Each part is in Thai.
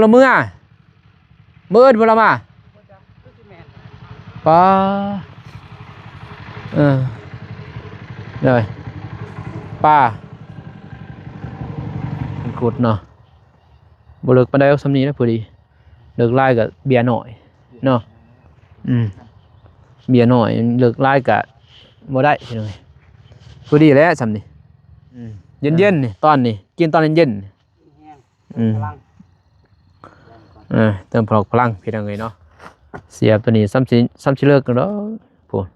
ละเมื่อเบิดบ่ละมาป้าเลยป้าขุดเนาะบ่เลิกปานใดเอาสำนี้นะพอดีเลิกไล่กับเบียร์หน่อยเนาะเบียร์หน่อยเลิกไล่กับบ่ได้เลยพอดีแล้วสำนี้เย็นๆนี่ตอนนี้กินตอนเย็นๆเติมพลังพี่น้องเนาะเสียบตัวนี้ซ้ำสิเลิกกันแล้วพูด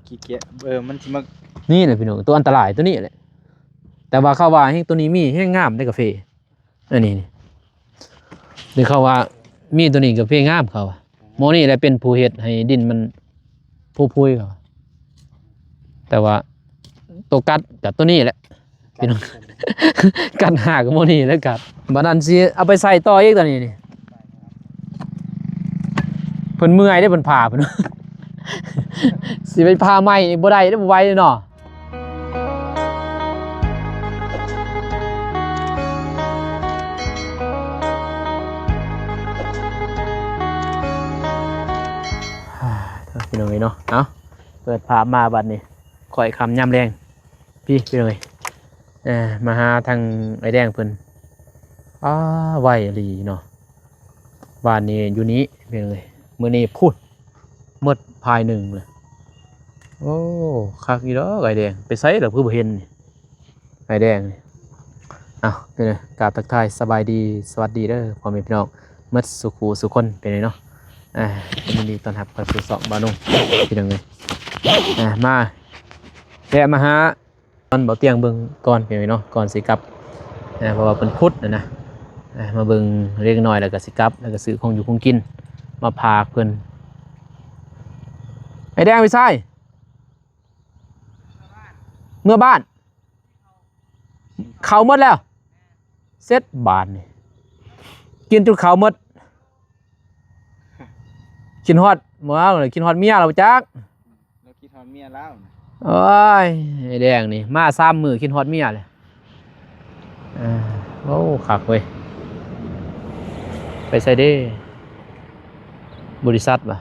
ขี้เกียจมันสิมานี่แหละพี่น้องตัวอันตรายตัวนี้แหละแต่ว่าเข้าว่าให้ตัวนี้มีให้งามได้กาแฟอันนี้นี่หรือเข้าว่ามีตัวนี้กาแฟงามเขาโมนี่แหละเป็นผู้เฮ็ดให้ดินมันพุยเขาแต่ว่าตัวกัดกับตัวนี้แหละพี่น้องกันหากับโมนี่แล้วกัดบัดนั้นสิเอาไปใส่ต่ออีกตัวนี้นี่เพิ่นเมื่อยได้เพิ่นผ่าเพิ่นสิไปผ่าใหม่บ่ได้บ่ไหวเนาะพี่น้องเนาะเอาเปิดภาพมาบัดนี้ข่อยคำย่ำแรงพี่น้องมาหาทางไอ้แดงเพิ่นไหวอีหลีเนาะบ้านนี้อยู่นี้พี่น้องมื้อนี้พูดหมดภายหนึ่งเลยโอ้คักอีดอกไอ้แดงไปไสดอกคือบ่เห็นนี่ไอ้แดงนี่เอาเป็นไงกราบทักทายสบายดีสวัสดีเด้อพ่อแม่พี่น้องหมดสุขสุคนเป็นไงเนาะยินดีต้อนรับเข้าสู่สองบานุ่งพี่น้องมาแกะมาหาตอนเบาเตียงเบิ่งก่อนพี่น้องเนาะก่อนสิกลับเพราะว่าเป็นพุทธนะมาเบิ่งเล็กน้อยแล้วก็สิกลับแล้วก็ซื้อของอยู่ของกินมาพาเพิ่นไอ้แดงไปใส่เมื่อบ้านเขาหมดแล้วเสร็จบานนี่กินจนเขาหมดกินฮอดว้าวกินฮอดเมียเราจักเรากินฮอดเมียแล้วโอ้ยไอ้แดงนี่มา3 มื้อกินฮอดเมียเลยโอ้คักเว้ยไปใส่เด้บริษัทป่ะ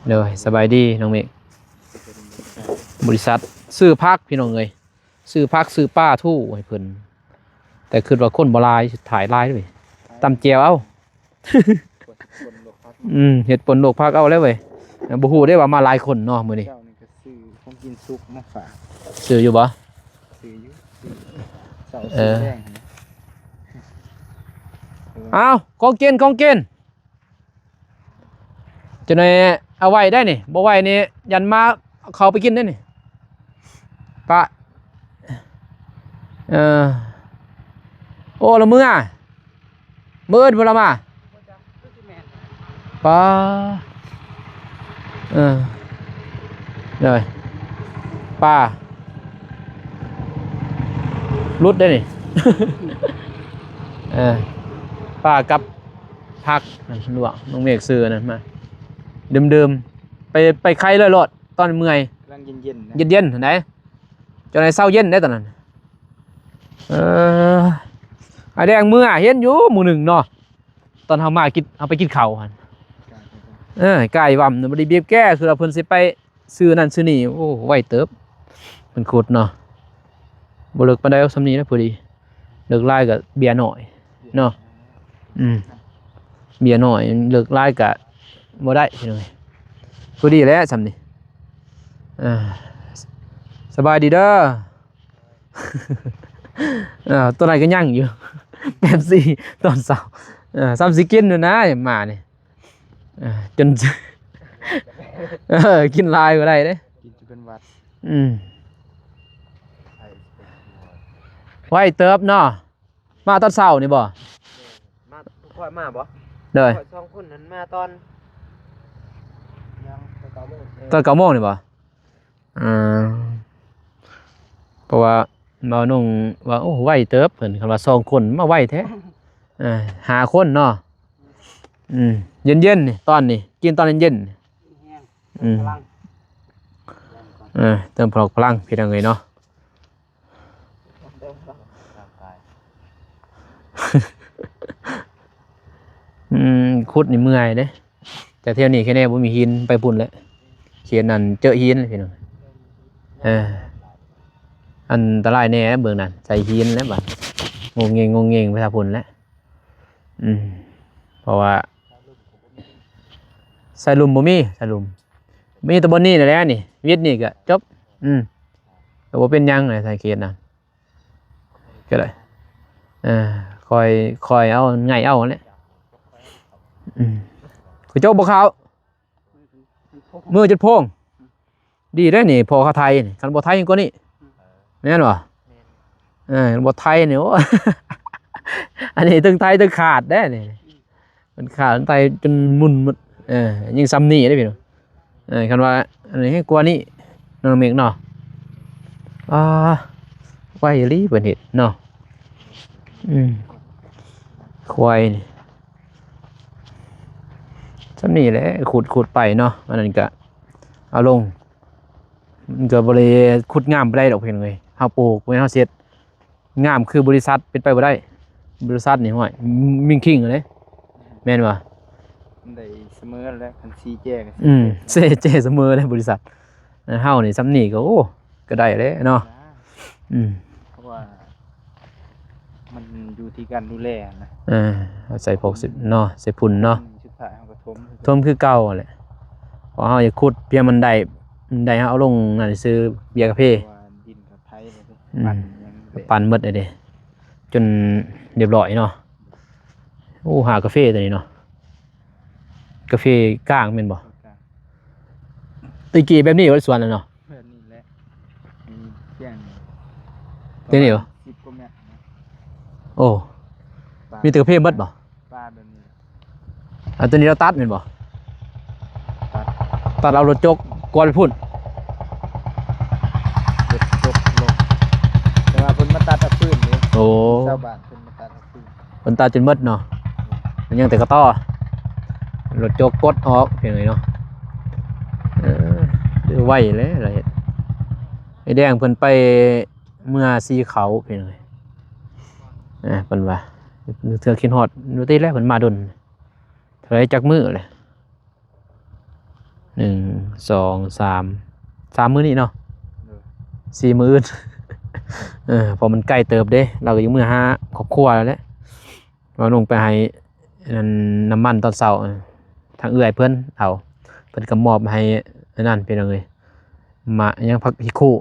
เด้อสบายดีน้องเมฆบริษัทซื้อพักพี่น้องเอ้ยซื้อพักซื้อป้าทู่ให้เพิ่นแต่คือว่าคนบ่หลายถ่ายลายด้วยตำแจวเอาเห็ดปนโลกพักเอาแล้วเว้ยบ่ฮู้ได้ว่ามาหลายคนเนาะมื้อนี้เจ้านี่ก็ซื้อของกินซุปมาฝากซื้ออยู่บ่ซื้ออยู่เสาสีแดงอ้าวของกินจะไหนเอาไว้ได้นี่บ่ไว้นี่ยันมาเขาไปกินได้นี่ปะโอ้ละเมื่อเบิดบ่ละมาป้าเลยป้ารุดได้นี่ ป้ากับพักนั่นลวกน้องเมฆซื้อนั่นมาเดิมไปใครเลยรถตอนเมื่อยกำลังเย็นเย็นไหนจนไหนเศร้าเย็นได้ตอนนั้นไอ้แดงเมื่อเห็นอยู่หมู่หนึ่งเนาะตอนเขามากินเอาไปกินข้าวหันไก่ว่ำมันได้เบียบแก้คือเราเพิ่นสิไปซื้อนั่นซื้อนี่โอ้ไหวเติบมันขุดเนาะบ่เลิกปานใดเอาสำนี้นะพอดีเลิกไล่กับเบียร์หน่อยเนาะเบียร์หน่อยเลิกไล่กับบ่ได้พี่น้องพอดีแล้วสำนี้สบายดีเด้อตัวไหนก็ยั่งอยู่แป๊บซี่ตอนเช้าซ้ำสิกินอยู่นะมาเนี่ยจนกินลายก็ได้เด้กินจนเป็นวัดไว้เติบเนาะมาตอนเช้านี่บ่มาค่อยมาบ่เด้อ2 คนนั้นมาตอนยังตอน9 โมงนี่บ่เพราะว่าบ่นุ่งว่าโอ้ไว้เติบเพิ่นคำว่า2 คนมาไว้แท้5 คนเนาะเย็นนี่ตอนนี้กินตอนเย็นเติมพลังพี่น้องเนาะ ตาย ขุดนี่เมื่อยเด้แต่เที่ยวนี้แค่แน่บ่มีหินไปปุ่นแล้วเขียนนั่นเจอหินเลยพี่น้องอันตรายแน่เบิ่งนั่นใส่หินแล้วบัดงงเงงไปทางพุ่นแล้วเพราะว่าใส่ลุมบ่มีใส่ลุมมีแต่บนนี้นั่นแหละนี่วิทย์นี่ก็จบก็บ่เป็นหยังเลยใส่เขียนนั่นก็ได้คอยเอาไงเอาแหละคือโจ๊กบ่ขาวมือจุดโพงดีได้นี่พอเขาไทยนี่คันบ่ไทยกว่านี้แม่นบ่บ่ไทยนี่โอ้ อันนี้ตึงไทยตึงขาดได้นี่มันขาดตึงไทยจนมุนหมดยิ่งซ้ำนี่ได้พี่น้องคันว่าอันนี้ให้กว่านี้น้องเมฆเนาะไว้ลีเพิ่นเฮ็ดเนาะควายนี่ซ้ำนี่แหละขุดไปเนาะอันนั้นก็เอาลงมันก็บ่ได้ขุดงามไปได้ดอกเพียงเลยเฮาปลูกไว้เฮาเสร็จงามคือบริษัทเป็นไปบ่ได้บริษัทนี่ห้อยมิ่งคิงเลยแม่นบ่ได้เสมอแล้วคันซีแจ้ก็เจเสมอเลยบริษัทเฮานี่ซ้ำนี่ก็โอ้ก็ได้เลยเนาะเพราะว่ามันอยู่ที่การดูแลนะใส่พวกเนาะใส่พุ่นเนาะสุดท้ายเฮาก็ทมคือเก่าแหละพอเฮาอยากขุดเพียงมันได้เฮาเอาลงนั่นซื้อเบียร์กาแฟดินกับไทยเลยปั่นหมดเลยเด้จนเรียบร้อยเนาะโอ้หากาแฟตัวนี้เนาะกาแฟก้างแม่นบ่ตะกี้แบบนี้ว่าสวนแล้วเนาะแบบนี้แหละมีเพียงเดี๋ยวนี้เหรอ10กว่าเมตรนะโอ้มีแต่กาแฟเบิดบ่ปลาแบบนี้ตัวนี้เราตัดแม่นบ่ตัดเอารถจกกวนไปพุ่นรถจกลงแต่ว่าเพิ่นมาตัดเอาปืนนี่โอ้ชาวบ้านเพิ่นมาตัดเอาปืนเพิ่นตัดจนหมดเนาะมันยังแต่กระต้อรถจกกดออกเพียงไงเนาะดื้อไว้เลยอะไรไอ้แดงเพิ่นไปเมื่อซีเขาเพียงไงเพิ่นว่าเธอคิดฮอดดูตีแล้วเพิ่นมาดนเท่าไรจักมือเลย1 2 3มื้อนี้เนาะ4 มื้อพอมันใกล้เติบเด้เราก็ยังมื้อหาครอบครัวแล้วแหละเราลงไปให้น้ำมันตอนเช้าทางเอื้อยเพิ่นเอาเพิ่นก็มอบให้นั่นเป็นจังได๋มายังพักพิคู่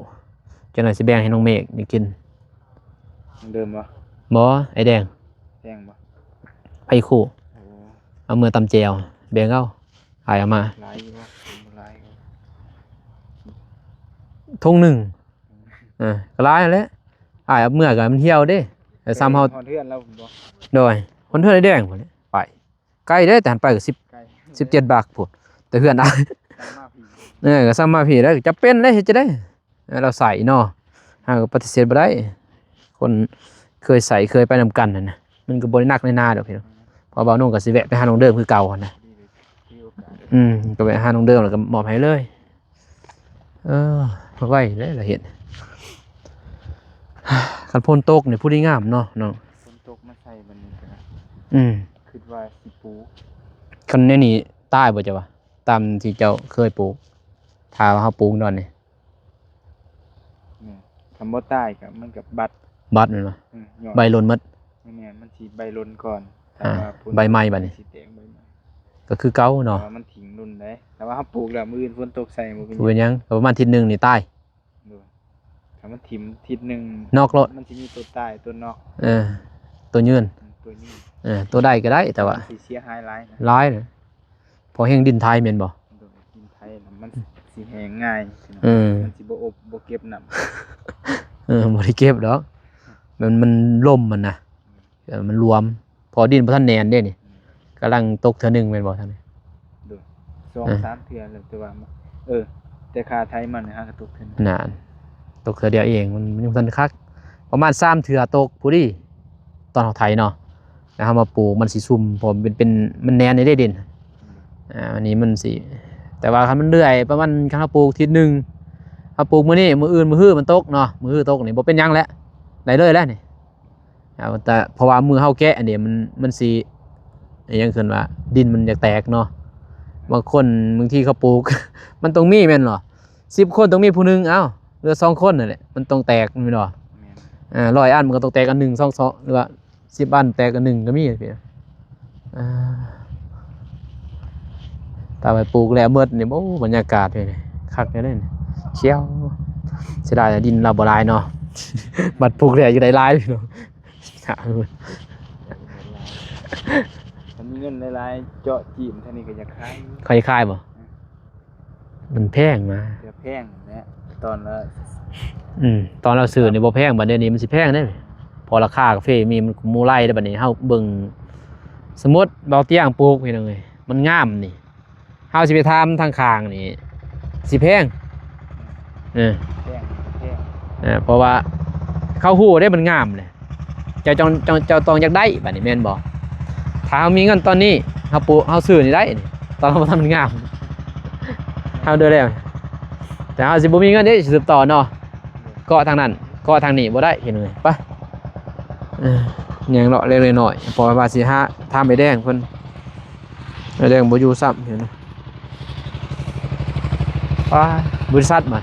จังได๋สิแบ่งให้น้องเมฆนี่กินเดิมบ่ไอ้แดงแพงบ่ไปคู่เอามือตำแจวแบ่งเอาขายเอามาหลายอยู่บ่หลายทงหนึ่งก็หลายนั่นแหละอ้ายเอาเมื่อก็มันเที่ยวเด้แต่ซ้ำเฮาเทือนแล้วบ่โดยคนเทือนไอ้แดงพุ่นไปไกลเด้แต่หันไปก็17 บาทพุ่นแต่เฮือนอ้ายก็ซ้ำมาพี่แล้วจะเป็นได้เฮ็ดจะได้เราใส่เนาะหาก็ปฏิเสธบ่ได้คนเคยใส่เคยไปนำกันนั่นน่ะมันก็บ่ได้หนักในนาดอกพี่น้องพอเบานุ่งก็สิแวะไปหาน้องเดิมคือเก่าหั่นน่ะก็ไปหาน้องเดิมแล้วก็มอบให้เลยไว้เลยละเห็นคันพ่นตกนี่ผู้ดีงามเนาะน้องฝนตกมาใส่บัดนี้ก็คิดว่าสิปลูกคันในนี่ตายบ่จ้ะวะตามที่เจ้าเคยปลูกถ้าเฮาปลูกดอนนี่คำบ่ตายก็มันกับบัดแม่นบ่ใบหล่นหมดแม่นมันสิใบหล่นก่อนใบใหม่บัดนี้สิแตกใบใหม่ก็คือเก่าเนาะมันทิ้งรุ่นได้แต่ว่าเฮาปลูกแล้วมื้ออื่นฝนตกใส่บ่เป็นหยังประมาณอาทิตย์นึงนี่ตายถ้ามันถิ่มทิศนึงนอกรถมันสิมีตัวตายตัวนอกตัวยืนตัวใดก็ได้แต่ว่าสิเสียหายหลายเลยพอแห้งดินไทยแม่นบ่ดินไทยมันสิแห้งง่ายมันสิบ่อบบ่เก็บน้ำบ่ได้เก็บดอกมันล่มมันนะมันรวมพอดินบ่ทันแน่นเด้นี่กำลังตกเทื่อนึงแม่นบ่ท่านนี่2-3 เทื่อแล้วแต่ว่าแต่ค่าไทยมันฮะก็ตกเทื่อนึงนานตกเทื่อเดียวเองมันยังทันคักประมาณ3 เทื่อตกผู้ดีตอนเฮาไทยเนาะแล้วเฮามาปลูกมันสิซุ่มพอเป็นมันแน่นได้เด่นอันนี้มันสิแต่ว่าคันมันเรื่อยประมาณคันเฮาปลูกทีนึงเฮาปลูกมื้อนี้มื้ออื่นมื้อฮื้อมันตกเนาะมื้อฮื้อตกนี่บ่เป็นหยังแล้วได้เลยแล้วนี่ เอาแต่เพราะว่ามือเฮาแกะอันนี้มันสิอิหยังขึ้นว่าดินมันจะแตกเนาะบางคนบางทีเขาปลูก มันต้องมีแม่นเหรอ10คนต้องมีผู้หนึงเอ้าเหลือ2คนนั่นแหละมันต้องแตกแม่นบ่ แม่น 100 อันมันก็ต้องแตกอัน1 2 2หรือว่า10 อันแตกอัน1ก็มีพี่อ่าถ้าไปปลูกแล้วหมดนี่โอ้บรรยากาศนี่คักแน่เลยนี่เขียวเสียดายดินเราบ่หลายเนาะ บัดปลูกแล้วอยู่ได้หลายพี่น้อง หาเงิน ถ้ามีเงินหลายๆเจาะจีมเท่านี้ก็จะขาย คล้ายๆบ่มันแพงมา จะแพงนะตอนละ ตอนเราซื้อนี่บ่แพงบัดเดี๋ยวนี้มันสิแพงเด้พอราคากาแฟมีมันมูไล่ได้บัดนี้เฮาเบิ่งสมมุติเบาเตียงปลูกพี่น้องเอ้ยมันงามนี่เฮาสิไปทำทางข้างนี่สิแพงเออ แพงแพง เพราะว่าเขาฮู้ได้มันงามเลยเจ้าต้องอยากได้บัดนี้แม่นบ่ถ้าเฮามีเงินตอนนี้เฮาปลูกเฮาซื้อนี่ได้นี่ตอนเราบ่ทำมันงามเฮาเด้อแล้วแต่เฮาสิบ่มีเงินเด้สิสืบต่อเนาะเกาะทางนั้นเกาะทางนี้บ่ได้พี่น้องเอ้ยไปยังเลาะเล็กๆน้อยๆเพราะว่าสิหาทำไอ้แดงเพิ่นไอ้แดงบ่อยู่ซ้ำเห็นบ่ไปบริษัทมัน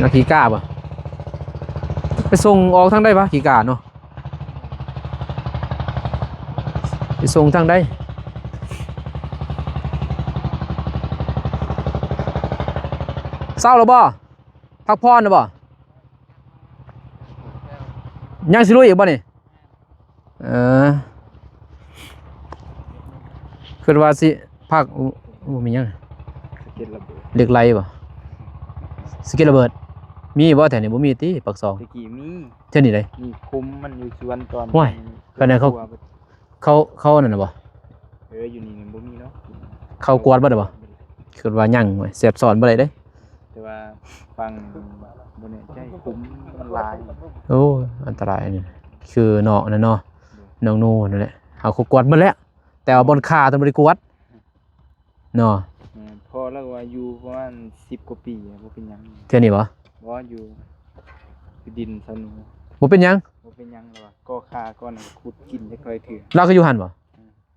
นักขี่กล้าป่ะไปส่งออกทางได้ปะขี่กล้าเนาะไปส่งทางได้เศร้าแล้วบ่พักผ่อนแล้วบ่ยังสิลุยอีกบ่นี่คือว่าสิพักมียัง สะเก็ดระเบิด เหล็กไหลบ่สเก็ตระเบิดมีบ่แถวนี้บ่มีติปักซอง ตะกี้มี เท่านี้เลย มีคุ้มมันอยู่สวนตอน ว้ายก็นั่นเขานั่นน่ะบ่ อยู่นี่บ่มีเนาะ เขากวาดบ่ได้บ่คือว่ายังไว้เสียบสอนบ่ได้เด้ แต่ว่าฟังบ่แน่ใจคุ้มมันหลาย โอ้อันตรายนี่คือเนาะนั่นเนาะน้องโนนั่นแหละเขากวาดหมดแล้วแต่ว่าบนคาต้องบ่ได้กวาดเนาะ พอแล้วว่าอยู่ประมาณ10กว่าปีบ่เป็นหยัง เท่านี้บ่ บ่อยู่ดินสนุ บ่เป็นหยัง บ่เป็นหยังแล้วว่าก็ค่าก่อนขุดกินได้ค่อยถือ เราก็อยู่หั่นบ่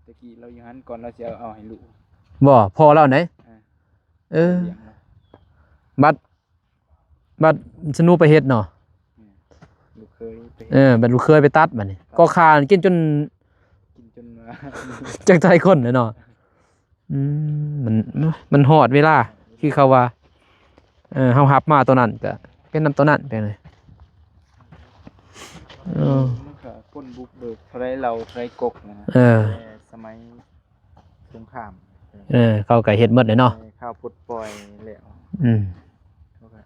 ตะกี้เราอยู่หันก่อนเราสิเอาให้ลูก บ่พอแล้วอันไหนเออ เลี้ยงเรา บัดสนุไปเฮ็ดเนาะ ลูกเคยไป บัดลูกเคยไปตัดบัดนี้ก็คากินจน กินจนว่า จักใจคนเลยเนาะมันฮอดเวลาคือเขาว่าเฮาหับมาตัวนั้นก็เป็นนำตัวนั้นไปเลย มันก็คนบุกเบิกเท่าไรเราเท่าไรกกนะแต่สมัยสงคราม เขาก็เฮ็ดหมดเลยเนาะ ข้าวปลดปล่อยแล้ว เขาก็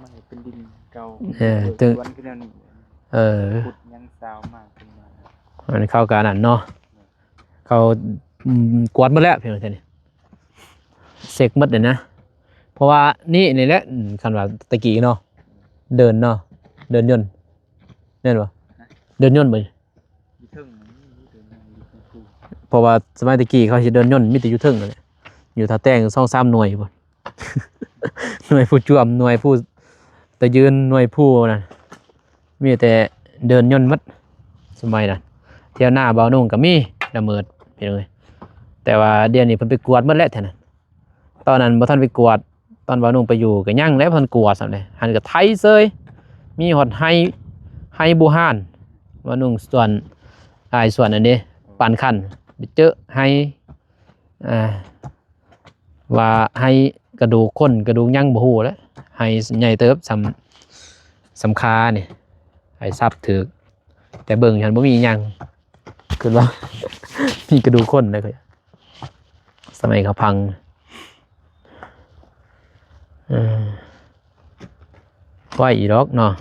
มันเป็นดินเก่าสวนขึ้นแนวนี้ขุดยังสาวมากขึ้นมา มันเข้ากันนั่นเนาะเขากวาดหมดแล้วเพียงแต่นี้เสกหมดเลยนะเพราะว่านี่แหละคันว่าตะกี้เนาะเดินเนาะเดินยนต์แม่นบ่เดินยนต์บ่ อยู่เทิงนี่เดินอยู่เทิงภู เพราะว่าสมัยตะกี้เขาสิเดินยนต์มีแต่อยู่เทิงนั่นแหละอยู่ท่าแต้ง2-3หน่วยบ่ หน่วยผู้จวมหน่วยผู้แต่ยืนหน่วยผู้นั่นมีแต่เดินยนต์หมดสมัยนั้นเที่ยวหน้าบ่าวนุ่งก็มีละเมิดไปเลยแต่ว่าเดี๋ยวนี้เพิ่นไปกวาดหมดแล้วแท้นั้นตอนนั้นบ่ทันไปกวาดตอนบ่าวนุ่งไปอยู่ก็ยังแล้วเพิ่นกวาดซั่นเลยหันก็ไถเซยมีฮอดไห้บูฮานบ่าวนุ่งส่วนส่วนอันนี้ปานคันไปเจอไห้ว่าไห้กระดูกคนกระดูกยังบ่ฮู้แล้วไห้ใหญ่เติบสำคานี่ไห้ซับถึกแต่เบิ่งฉันบ่มีหยังคือว่า มีกระดูกคนเลยสมัยเขาพังไหวอีดอกเนาะ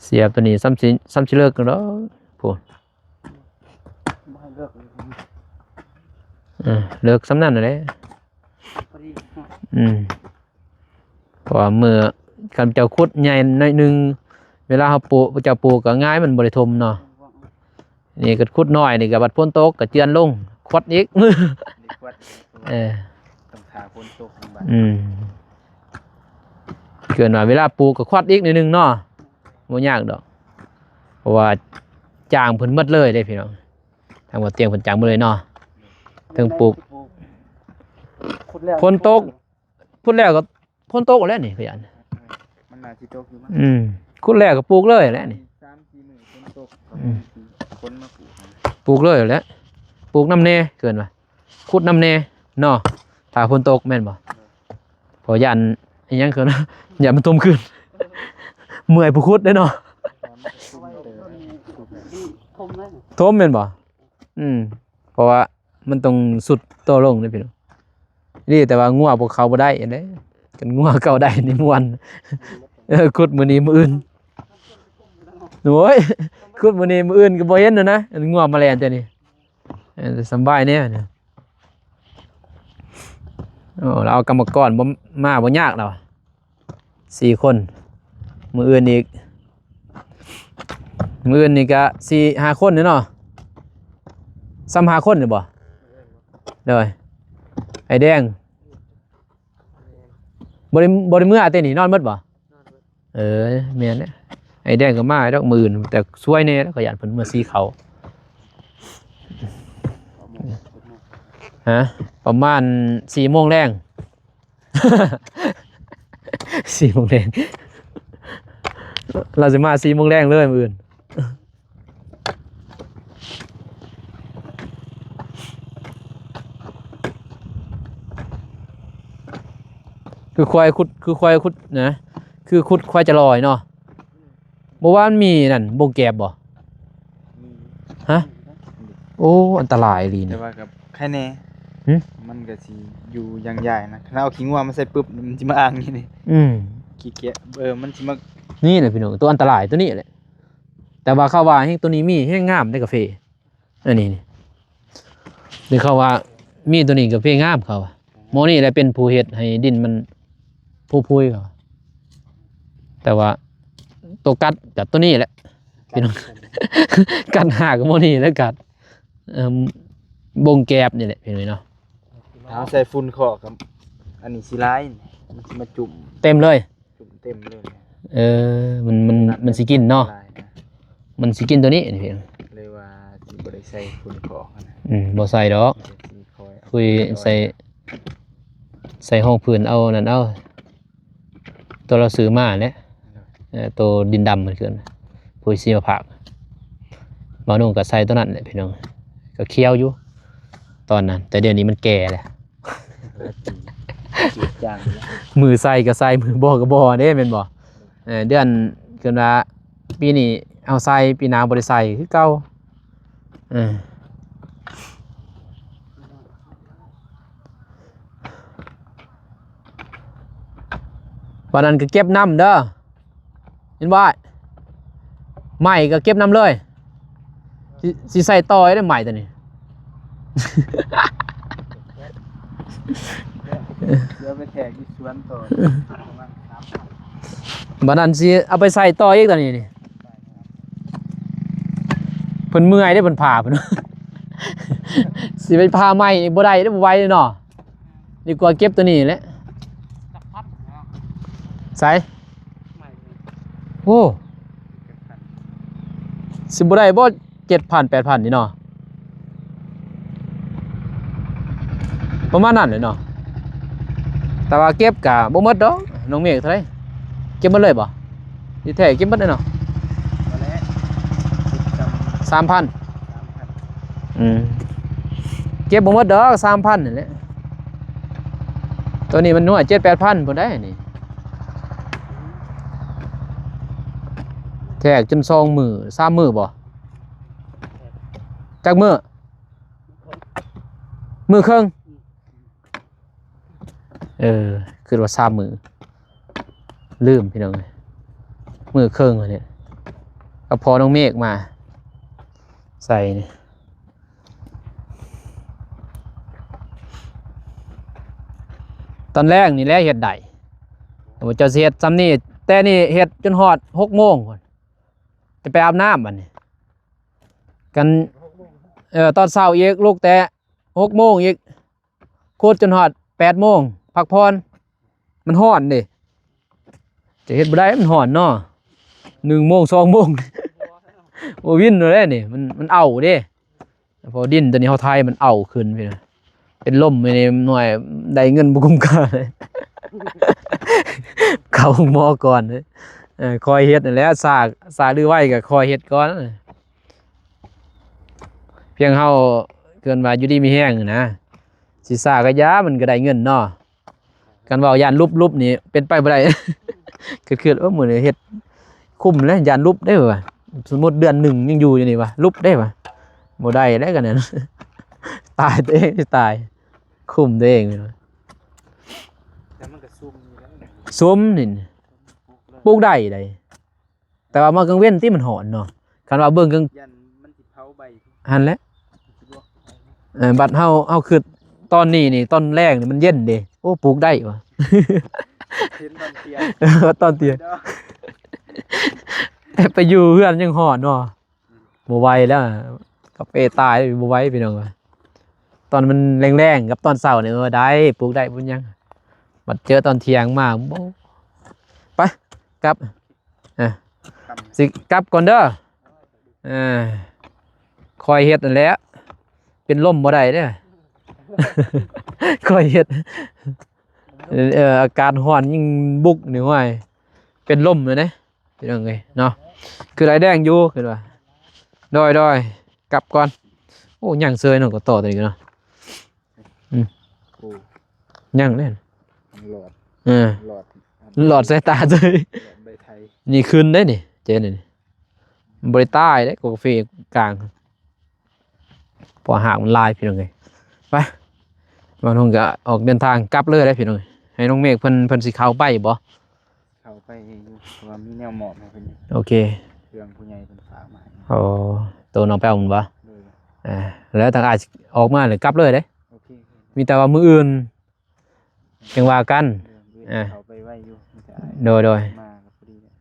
เสียบตัวนี้ซ้ำสิเลิกกันแล้วพูด ไม่เลิกเลย เลิกซ้ำนั่นเลย พอดี เพราะว่าเมื่อคำเจ้าคุดใหญ่หน่อยหนึงเวลาเขาปลูกเจ้าปลูกก็ง่ายมันบริทมเนาะนี่ก็คุดน้อยนี่ก็บัดพ้นโต๊ะก็เจือนลงควัดอีก เด็กวัดต้องทาพ้นตกบ้าน เกินว่าเวลาปลูกก็ควัดอีกนิดนึงเนาะบ่ยากดอกเพราะว่าจ้างเพิ่นหมดเลยเด้พี่น้องทางบ่เตียงเพิ่นจ้างหมดเลยเนาะถึงปลูกฝนตกพุ่นแล้วก็ฝนตกแล้วนี่พี่อัน มันน่าสิตกอยู่มั้ง ขุดแล้วก็ปลูกเลยแล้วนี่ 3-4 มื้อฝนตกคนมาปลูก ปลูกเลยแล้วปลูกน้ำแน่เกินว่าขุดน้ำแน่เนาะถ้าฝนตกแม่นบ่พอยันอีหยังเกินนะอย่ามันต้มขึ้นเมื่อยผู้ขุดเด้อเนาะทมแม่นบ่เพราะว่ามันต้องสุดโตลงเด้อพี่น้องนี่แต่ว่างัวพวกเขาบ่ได้เด้กันงัวเก่าได้นี่ม่วนขุดมื้อนี้มื้ออื่นโอ้ยขุดมื้อนี้มื้ออื่นก็บ่เห็นนะงัวแมลงตัวนี้สำบายแน่เนี่ยโอ้เราเอากรรมกรบ่มาบ่ยากดอก4 คนมื้ออื่นอีกมื้ออื่นนี่ก็4-5 คนเนาะซ้ำ5 คนนี่บ่เลยไอ้แดงบ่ได้มื้อเต้นี่นอนหมดบ่แม่นเนี่ยไอ้แดงก็มาดอกมื้ออื่นแต่สวยแน่แล้วก็ย่านเพิ่นมื้อสีเขาฮะประมาณ4 โมงแรง 4 โมงแรงเราจะมา4 โมงแรงเลยมื้ออื่นคือควายขุดนะคือขุดควายจะลอยเนาะบ่ว่ามันมีนั่นบ่งแก็บบ่ฮะโอ้อันตรายอีหลี แต่ นี่ ว่ากับใครแน่มันก็สิอยู่อย่างใหญ่นะถ้าเอาขี้งัวมาใส่ปึ๊บมันสิมาอ้างนี่นี่ขี้เกียจมันสิมานี่แหละพี่น้องตัวอันตรายตัวนี้แหละแต่ว่าเขาว่าให้ตัวนี้มีให้งามได้กาแฟอันนี้นี่หรือเขาว่ามีตัวนี้กาแฟงามเขาว่าหมอนี่แหละเป็นผู้เฮ็ดให้ดินมันพุยเขาแต่ว่าตัวกัดกับตัวนี้แหละพี่น้อง กัดหากหมอนี่แล้วกัดบงแกบนี่แหละพี่น้องเนาะเอาใส่ฝุ่นคอกับอันนี้สิลายมันสิมาจุ่ม เต็มเลยจุ่มเต็มเลยมันสิกินเนาะมันสิกินตัวนี้นี่พี่น้องเลยว่าสิบ่ได้ใส่ฝุ่นคอนะบ่ใส่ดอกคุยใส่ห้องพื้นเอานั่นเอาตัวเราซื้อมาเนี่ยตัวดินดำมันเกินปุ๋ยซีมาผักบางนุ่งก็ใส่ตัวนั้นแหละพี่น้องก็เคี้ยวอยู่ตอนนั้นแต่เดี๋ยวนี้มันแก่แล้วมือใส่ก็ใส่มือบ่ก็บ่เด้แม่นบ่เดือนเกินว่าปีนี้เอาใส่ปีหน้าบ่ได้ใส่คือเก่าวันนั้นก็เก็บน้ำเด้อเห็นบ่ใหม่ก็เก็บน้ำเลยสิใส่ต่อได้ใหม่ตัวนี้เดี๋ยวไปแทกที่สวนต่อวันนั้นสิเอาไปใส่ต่ออีกตัวนี้นี่เพิ่นเมื่อยได้เพิ่นผ่าเพิ่น สิไปผ่าใหม่บ่ได้ได้บ่ไหวเนาะดีกว่าเก็บตัวนี้แหละใส่โอ้สิบ่ได้บ่ 7,000 8,000 นี่เนาะประมาณนั้นเลยเนาะแต่ว่าเก็บกะบ่หมดดอกน้องเมฆเท่าไหร่เก็บหมดเลยบ่ที่แท้เก็บหมดเลยเนาะ 3,000 เก็บบ่หมดดอก 3,000 นี่แหละตัวนี้มันน้อย 7-8,000 พุ่นได้นี่แทกจน2 มื้อ3 มื้อบ่จักมื้อครึ่งคือว่า3 มื้อลืมพี่น้องมื้อครึ่งอันนี้ก็พอน้องเมฆมาใส่นี่ตอนแรกนี่แหละเฮ็ดได้ว่าเจ้าสิเฮ็ดซ้ำนี่แต่นี่เฮ็ดจนฮอด 6 โมงพุ่นจะไปอาบน้ำบัดนี้กันตอนเช้าอีกลูกแต่ 6 โมงอีกโคตรจนฮอด 8 โมงพักผ่อนมันร้อนดิ จะเฮ็ดบ่ได้มันฮ้อนเนาะ1 โมง 2 โมงบ่วินเลยนี่มันเอาเด้พอดินตัวนี้เฮาทายมันเอาขึ้นพี่นะเป็นลมไปในหน่วยได้เงินบ่คุ้มค่าเลย เข้าหมอก่อนคอยเฮ็ดนั่นแหละซากดื้อไว้ก็คอยเฮ็ดก่อนเพียงเฮาเกินว่าอยู่ดีมีแฮงนะสิซ่าก็ยามันก็ได้เงินเนาะกันเว้าย่านลุบนี่เป็นไปบ่ได้ คือมื้อนี้เฮ็ดคุ้มแล้วย่านลุบได้บ่สมมุติเดือนหนึ่งยังอยู่นี่ว่ะลุบได้บ่บ่ได้แล้วกันนั่น ตายตัวเองสิตายคุ้มตัวเองนี่ แต่มันก็ซุ่มอยู่แล้วเนี่ย ซุ้มนี่ปลูกได้ได้แต่ว่ามากลางเว้นที่มันหอนเนาะคันว่าเบิ่งกลาง ยันมันสิเผาใบ หันแหละบัดเฮาคือตอนนี้นี่ตอนแรกนี่มันเย็นเด้โอ้ปลูกได้ว่ะ เห็นตอนเตียง ตอนเตีย ไปอยู่เพื่อนยังหอนเนาะบ่ไหวแล้วกาแฟตายบ่ไหวพี่น้องว่าตอนมันแรงๆกับตอนเช้านี่ได้ปลูกได้พุ่นยังบัดเจอตอนเที่ยงมาบ่ไปกลับสิกลับก่อนเด้อคอยเฮ็ดนั่นแหละเป็นลมบ่ได้เด้อ คอยเฮ็ดอาการร้อนยิ่งบุกนี่ว่าเป็นลมเลยนะพี่น้องเอ้ยเนาะคือไรแดงอยู่คือว่าดอยกลับก่อนโอ้ยังเซยเนาะก็ต่อตัวนี้เนาะ โอ้ ยังเล่น หลอด หลอดสายตาเลย หลอดใบไทย นี่คืนได้นี่เจนี่บริใต้ได้กาแฟกลางพอหากมันลายพี่น้องเลยไปบางทงก็ออกเดินทางกลับเลยได้พี่น้องให้น้องเมฆเพิ่นสิเข้าไปบ่ เข้าไปอยู่เพราะว่ามีแนวหมอบให้เพิ่น โอเค เครื่องผู้ใหญ่เพิ่นฝากมาให้ โอ้ตัวน้องไปเอามันบ่ เลย แล้วทางอาจออกมาเลยกลับเลยเด้ โอเค มีแต่ว่ามื้ออื่นจังว่ากัน เขาไปไว้อยู่มีแต่ โดย มาก็พอดีเลย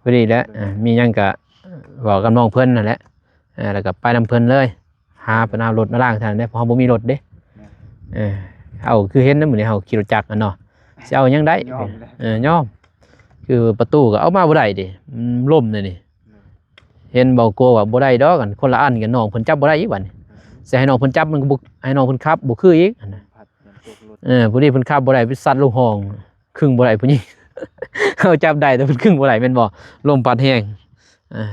พอดีแล้วมีหยังก็บอกกับน้องเพิ่นนั่นแหละแล้วก็ไปนำเพิ่นเลยหาเพิ่นเอารถมาล้างทางได้เพราะเฮาบ่มีรถเด้เอาคือเห็นนำมื้อนี้เฮาขี่รถจักรนั่นเนาะสิเอาหยังได้ยอมคือประตูก็เอามาบ่ได้ดิมันล่มเลยนี่เห็นเบาโกว่าบ่ได้ดอกกันคนละอันกันน้องเพิ่นจับบ่ได้อีกบัดนี้สิให้น้องเพิ่นจับมันก็บ่ให้น้องเพิ่นขับบ่คืออีก พัดยันตกรถ ผู้นี้เพิ่นขับบ่ได้ไปซัดลงห้องครึ่งบ่ได้ผู้นี้ เขาจับได้แต่เพิ่นครึ่งบ่ได้แม่นบ่ลมพัดแฮง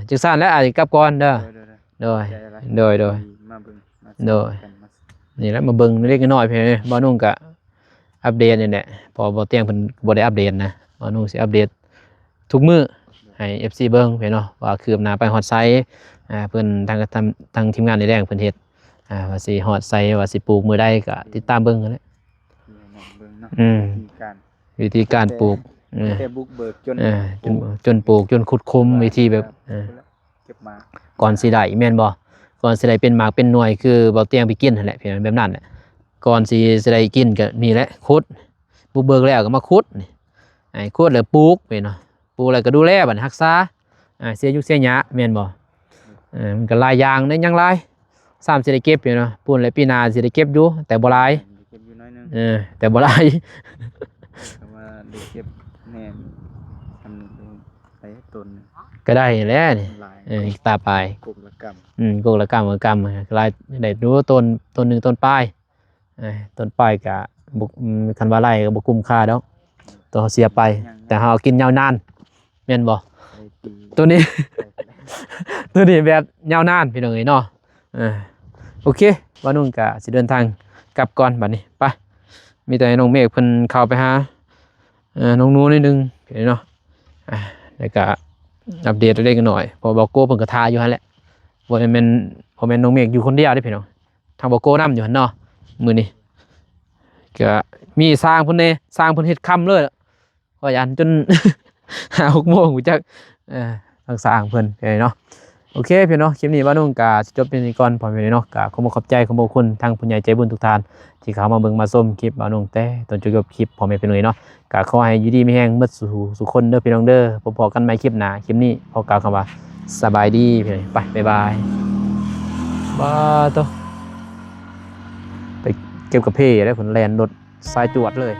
จังซั่นแล้วอาจสิกลับก่อนเด้อโดย มาเบิ่งมา โดย นี่แหละมาเบิ่งเล็กน้อยๆเพิ่นบ่นุ่งก็อัปเดตนี่แหละพอบ่เตียงเพิ่นบ่ได้อัปเดตนะบ่นุ่งสิอัปเดตทุกมื้อให้ FC เบิ่งเพิ่นเนาะว่าคืบหน้าไปฮอดไซต์เพิ่นทางทีมงานในแรงเพิ่นเฮ็ดว่าสิฮอดไซต์ว่าสิปลูกมื้อใดก็ติดตามเบิ่งนั่นแหละ เบิ่งเนาะ อืม มีการ วิธีการปลูก แต่บุกเบิกจน จนปลูกจนขุดคุมวิธีแบบ เก็บมา ก่อนสิได้แม่นบ่ก่อนสิได้เป็นหมากเป็นหน่วยคือเบาเตียงไปกินนั่นแหละเพียงแบบนั้นแหละก่อนสิได้กินก็นี่แหละขุดบุกเบิกแล้วก็มาขุดนี่ขุดแล้วปลูกแม่นเนาะปลูกแล้วก็ดูแลบัดรักษาเสียยุคเสียหยะแม่นบ่มันก็หลายอย่างได้ยังหลาย3สิได้เก็บอยู่เนาะปุ่นแล้วปีหน้าสิได้เก็บอยู่แต่บ่หลาย เก็บอยู่น้อยนึง แต่บ่หลาย แต่ว่าได้เก็บแน่ทำไปต้น ก็ได้แล้วนี่ ลาย อีกตาปลาย กบละก กกละกรรมกรรมลายได้รู้ต้นหนึ่งต้นปลายต้นปลายกะบุกคันว่าไรก็บุกุมค่าแล้วตัวเขาเสียไป แต่เขากินยาวนานแม่นบ่ ำไปปี ตัวนี้ ตัวนี้แบบยาวนานพี่น้องเอ้ยเนาะโอเคว่านุ่งกะสิเดินทางกลับก่อนบัดนี้ไปมีแต่ให้น้องเมฆเพิ่นเข้าไปหาน้องนูนิดนึงพี่เนาะแล้วก็อัปเดตเล็กๆน้อยพอบอกโก้เพิ่นก็ทาอยู่หั่นแหละบ่แม่นน้องเมฆอยู่คนเดียวเด้พี่น้องทางบอกโก้นำอยู่หั่นเนาะมื้อนี้ก็มีสร้างเพิ่นเฮ็ดค่ำเลยก็ยันจน 5-6 โมงหูจักทางสร้างเพิ่นเนาะโอเคพี่เนาะคลิปนี้ว่านุ่งก็สิจบเป็นนี้ก่อนพอพี่เนาะก็ขอบคุณขอบคุณทางผู้ใหญ่ใจบุญทุกท่านที่เข้ามาเบิ่งมาชมคลิปว่านุ่งแต่ตอนจบคลิปพอแม่พี่น้องเนาะก็ขอให้อยู่ดีมีแรงหมดสู่คนเด้อพี่น้องเด้อพบกันใหม่คลิปหน้าคลิปนี้ขอกล่าวคำว่าสบายดีพี่น้องไปบ๊ายบายบ้าโตไปเก็บกระเพาะได้ผลแลนรถสายจวดเลย